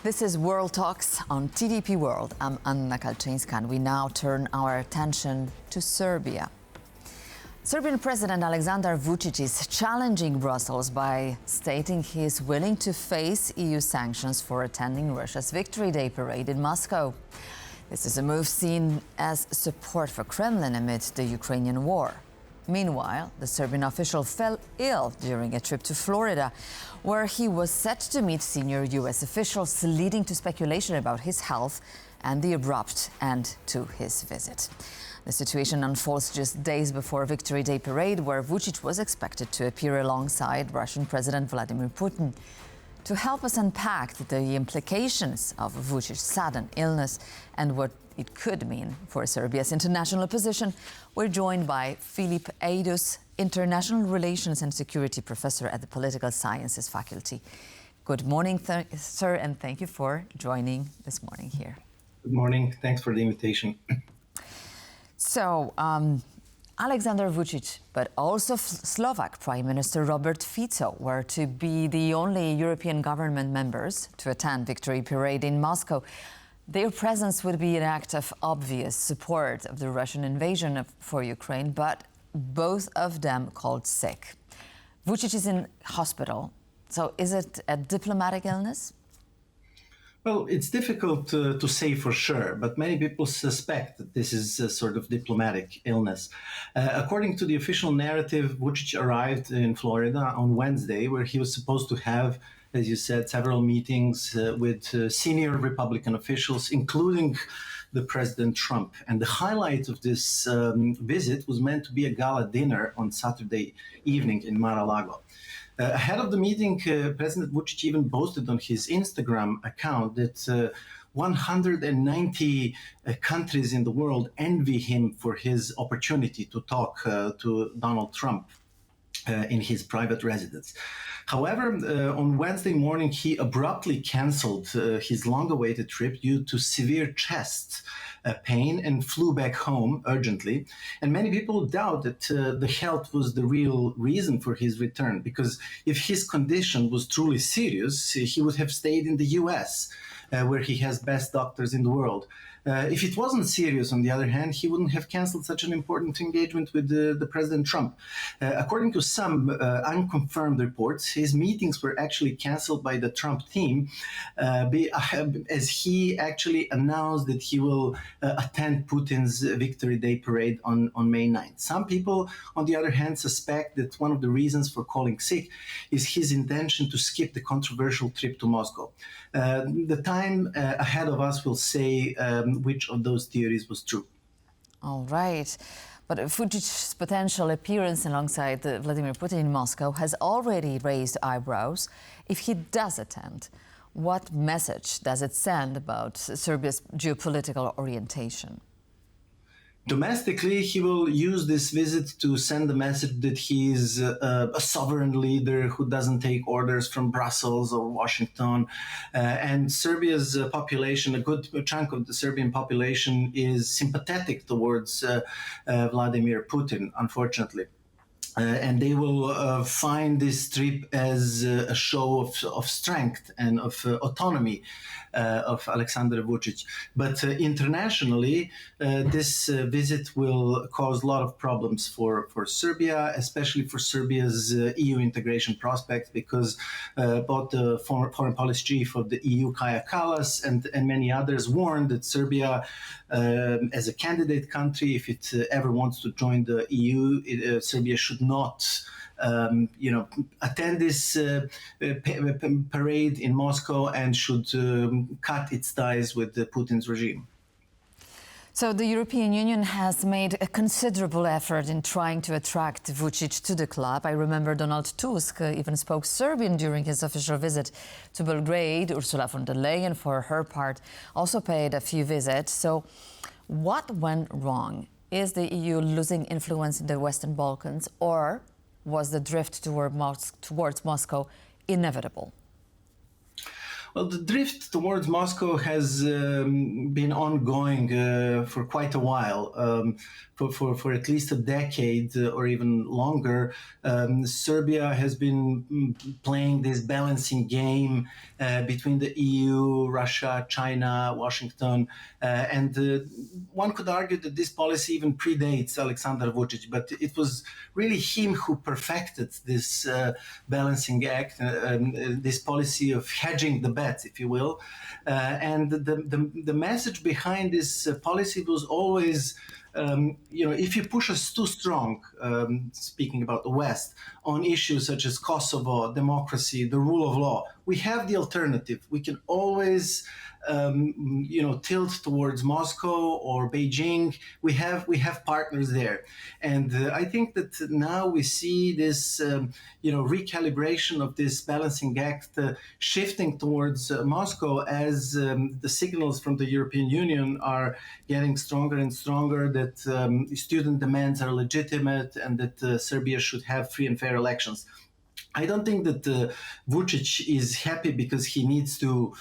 This is World Talks on TVP World. I'm Anna Kalczyńska, and we now turn our attention to Serbia. Serbian President Aleksandar Vučić is challenging Brussels by stating he is willing to face EU sanctions for attending Russia's Victory Day parade in Moscow. This is a move seen as support for Kremlin amid the Ukrainian war. Meanwhile, the Serbian official fell ill during a trip to Florida, where he was set to meet senior US officials, leading to speculation about his health and the abrupt end to his visit. The situation unfolds just days before Victory Day parade, where Vucic was expected to appear alongside Russian President Vladimir Putin. To help us unpack the implications of Vucic's sudden illness and what it could mean for Serbia's international position, we're joined by Filip, Ejdus, International Relations and Security Professor at the Political Sciences Faculty. Good morning, sir, and thank you for joining this morning here. Good morning. Thanks for the invitation. So, Aleksandar Vučić, but also Slovak Prime Minister Robert Fico were to be the only European government members to attend Victory Parade in Moscow. Their presence would be an act of obvious support of the Russian invasion for Ukraine, but both of them called sick. Vučić is in hospital, so is it a diplomatic illness? Well, it's difficult to say for sure, but many people suspect that this is a sort of diplomatic illness. According to the official narrative, Vucic arrived in Florida on Wednesday, where he was supposed to have, as you said, several meetings with senior Republican officials, including the President Trump. And the highlight of this visit was meant to be a gala dinner on Saturday evening in Mar-a-Lago. Ahead of the meeting, President Vucic even boasted on his Instagram account that 190 countries in the world envy him for his opportunity to talk to Donald Trump in his private residence. However, on Wednesday morning, he abruptly canceled his long-awaited trip due to severe chest pain and flew back home urgently. And many people doubt that the health was the real reason for his return, because if his condition was truly serious, he would have stayed in the US, where he has best doctors in the world. If it wasn't serious, on the other hand, he wouldn't have canceled such an important engagement with the President Trump. According to some unconfirmed reports, his meetings were actually canceled by the Trump team as he actually announced that he will attend Putin's Victory Day parade on May 9th. Some people, on the other hand, suspect that one of the reasons for calling sick is his intention to skip the controversial trip to Moscow. The time ahead of us will say which of those theories was true. All right. But Vucic's potential appearance alongside Vladimir Putin in Moscow has already raised eyebrows. If he does attend, what message does it send about Serbia's geopolitical orientation? Domestically, he will use this visit to send the message that he is a sovereign leader who doesn't take orders from Brussels or Washington. And Serbia's population, a good chunk of the Serbian population, is sympathetic towards Vladimir Putin, unfortunately. And they will find this trip as a show of strength and of autonomy of Aleksandar Vučić. But internationally, this visit will cause a lot of problems for Serbia, especially for Serbia's EU integration prospects, because both the former foreign policy chief of the EU, Kaja Kallas, and many others warned that Serbia, as a candidate country, if it ever wants to join the EU, Serbia should not attend this parade in Moscow and should cut its ties with Putin's regime. So the European Union has made a considerable effort in trying to attract Vucic to the club. I remember Donald Tusk even spoke Serbian during his official visit to Belgrade. Ursula von der Leyen, for her part, also paid a few visits. So what went wrong? Is the EU losing influence in the Western Balkans, or was the drift towards Moscow inevitable? Well, the drift towards Moscow has been ongoing for quite a while, for at least a decade or even longer. Serbia has been playing this balancing game between the EU, Russia, China, Washington, and one could argue that this policy even predates Aleksandar Vučić, but it was really him who perfected this balancing act, this policy of hedging the bets, if you will. And the message behind this policy was always, if you push us too strong, speaking about the West, on issues such as Kosovo, democracy, the rule of law, we have the alternative. We can always tilt towards Moscow or Beijing. We have partners there, and I think that now we see this recalibration of this balancing act shifting towards Moscow as the signals from the European Union are getting stronger and stronger that student demands are legitimate and that Serbia should have free and fair elections. I don't think that Vucic is happy because he needs to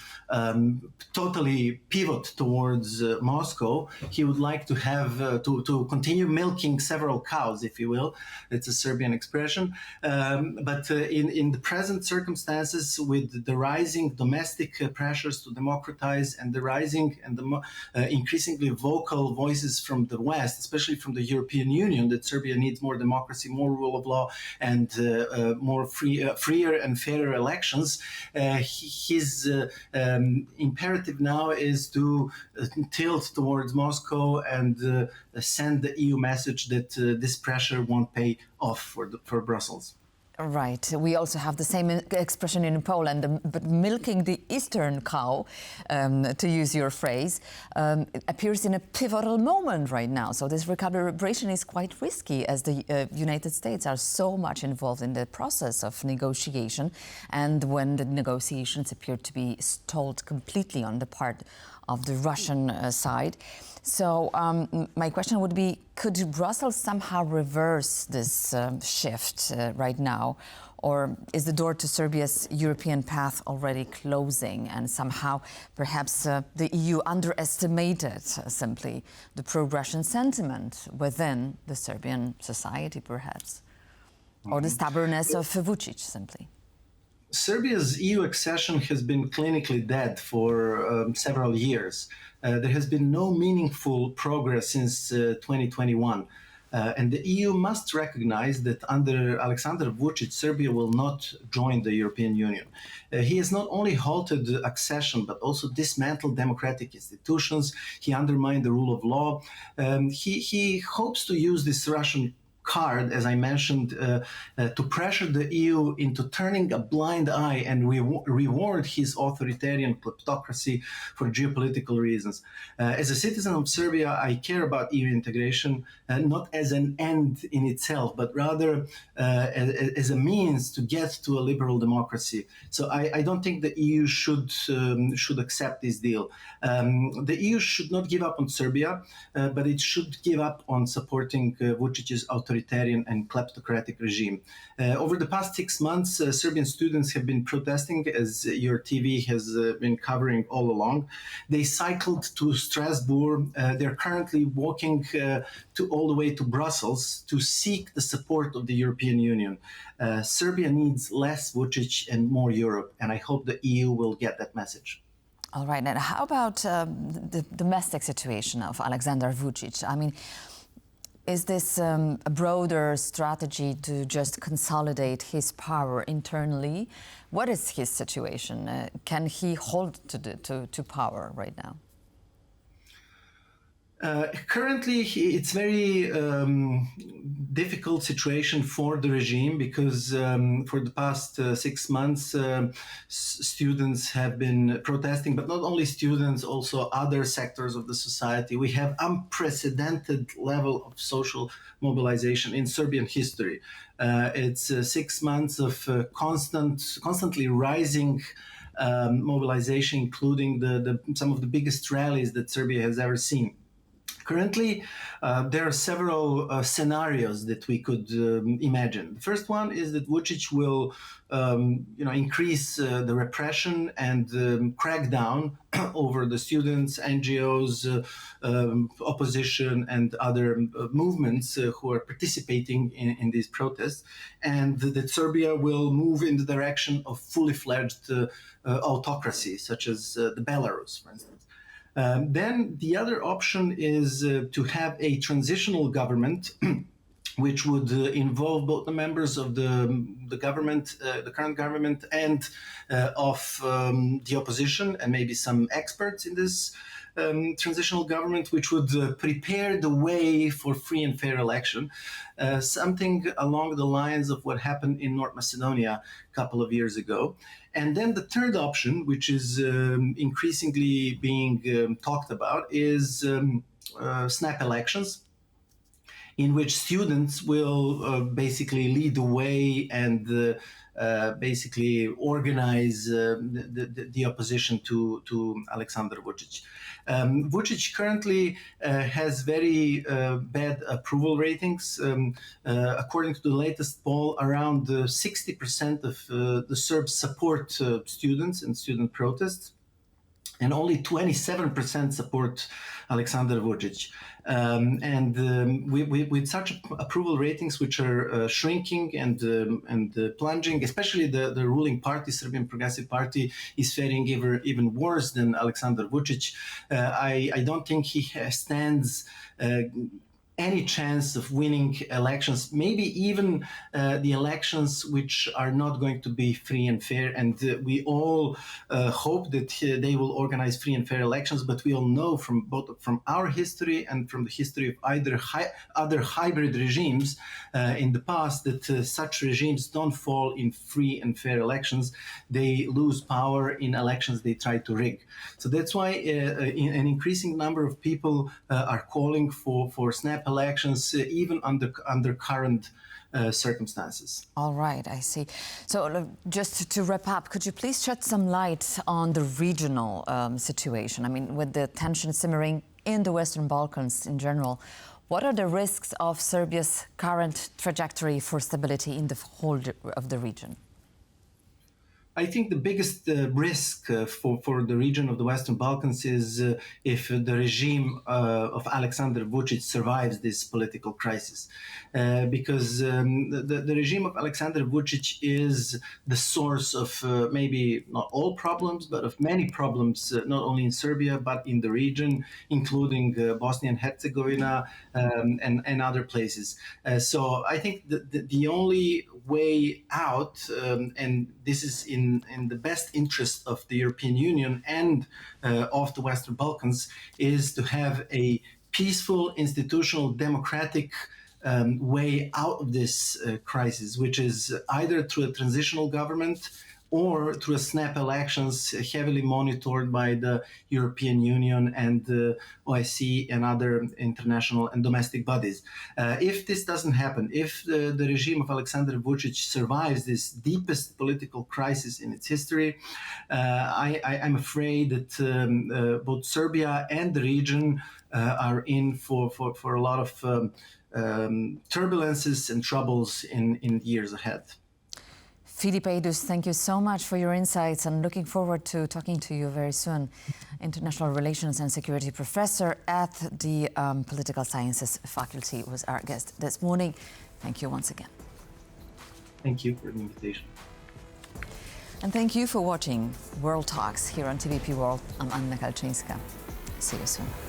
totally pivot towards Moscow. He would like to have to continue milking several cows, if you will. It's a Serbian expression. But in the present circumstances, with the rising domestic pressures to democratize and the rising and the increasingly vocal voices from the West, especially from the European Union, that Serbia needs more democracy, more rule of law, and more freer and fairer elections, his imperative now is to tilt towards Moscow and send the EU message that this pressure won't pay off for Brussels. Right. We also have the same expression in Poland, but milking the eastern cow, to use your phrase, appears in a pivotal moment right now. So this recalibration is quite risky as the United States are so much involved in the process of negotiation, and when the negotiations appear to be stalled completely on the part of the Russian side. So my question would be, could Brussels somehow reverse this shift right now? Or is the door to Serbia's European path already closing and somehow perhaps the EU underestimated simply the pro-Russian sentiment within the Serbian society perhaps? Or the stubbornness of Vucic simply? Serbia's EU accession has been clinically dead for several years. There has been no meaningful progress since 2021. And the EU must recognize that under Aleksandar Vučić, Serbia will not join the European Union. He has not only halted accession, but also dismantled democratic institutions. He undermined the rule of law. He hopes to use this Russian card, as I mentioned, to pressure the EU into turning a blind eye and reward his authoritarian kleptocracy for geopolitical reasons. As a citizen of Serbia, I care about EU integration not as an end in itself, but rather as a means to get to a liberal democracy. So I don't think the EU should accept this deal. The EU should not give up on Serbia, but it should give up on supporting Vucic's authoritarian and kleptocratic regime. Over the past 6 months, Serbian students have been protesting, as your TV has been covering all along. They cycled to Strasbourg. They're currently walking all the way to Brussels to seek the support of the European Union. Serbia needs less Vucic and more Europe, and I hope the EU will get that message. All right. And how about the domestic situation of Aleksandar Vučić? I mean, is this a broader strategy to just consolidate his power internally? What is his situation? Can he hold to power right now? Currently, it's very difficult situation for the regime because for the past 6 months, students have been protesting, but not only students, also other sectors of the society. We have unprecedented level of social mobilization in Serbian history. It's 6 months of constantly rising mobilization, including some of the biggest rallies that Serbia has ever seen. Currently, there are several scenarios that we could imagine. The first one is that Vucic will, increase the repression and crack down over the students, NGOs, opposition, and other movements who are participating in these protests, and that Serbia will move in the direction of fully fledged autocracy, such as the Belarus, for instance. Then the other option is to have a transitional government, which would involve both the members of the government, the current government, and of the opposition, and maybe some experts in this transitional government, which would prepare the way for free and fair election, something along the lines of what happened in North Macedonia a couple of years ago. And then the third option, which is increasingly being talked about, is snap elections, in which students will basically lead the way and basically organize the opposition to Aleksandar Vučić. Vučić currently has very bad approval ratings. According to the latest poll, around 60% of the Serbs support students and student protests, and only 27% support Aleksandar Vučić. With such approval ratings, which are shrinking and plunging, especially the ruling party, Serbian Progressive Party, is faring even worse than Aleksandar Vučić. I don't think he stands any chance of winning elections, maybe even the elections which are not going to be free and fair. And we all hope that they will organize free and fair elections, but we all know from our history and from the history of other hybrid regimes in the past that such regimes don't fall in free and fair elections. They lose power in elections they try to rig. So that's why an increasing number of people are calling for snap elections, even under current circumstances. All right, I see. So just to wrap up, could you please shed some light on the regional situation? I mean, with the tension simmering in the Western Balkans in general, what are the risks of Serbia's current trajectory for stability in the whole of the region? I think the biggest risk for the region of the Western Balkans is if the regime of Aleksandar Vučić survives this political crisis. Because the regime of Aleksandar Vučić is the source of maybe not all problems, but of many problems, not only in Serbia, but in the region, including Bosnia and Herzegovina and other places. So I think the only way out, and this is in the best interest of the European Union and of the Western Balkans, is to have a peaceful, institutional, democratic way out of this crisis, which is either through a transitional government or through a snap elections heavily monitored by the European Union and the OSCE and other international and domestic bodies. If this doesn't happen, if the regime of Aleksandar Vučić survives this deepest political crisis in its history, I'm afraid that both Serbia and the region are in for a lot of turbulences and troubles in years ahead. Filip Ejdus, thank you so much for your insights and looking forward to talking to you very soon. International Relations and Security Professor at the Political Sciences Faculty was our guest this morning. Thank you once again. Thank you for the invitation. And thank you for watching World Talks here on TVP World. I'm Anna Kalczyńska. See you soon.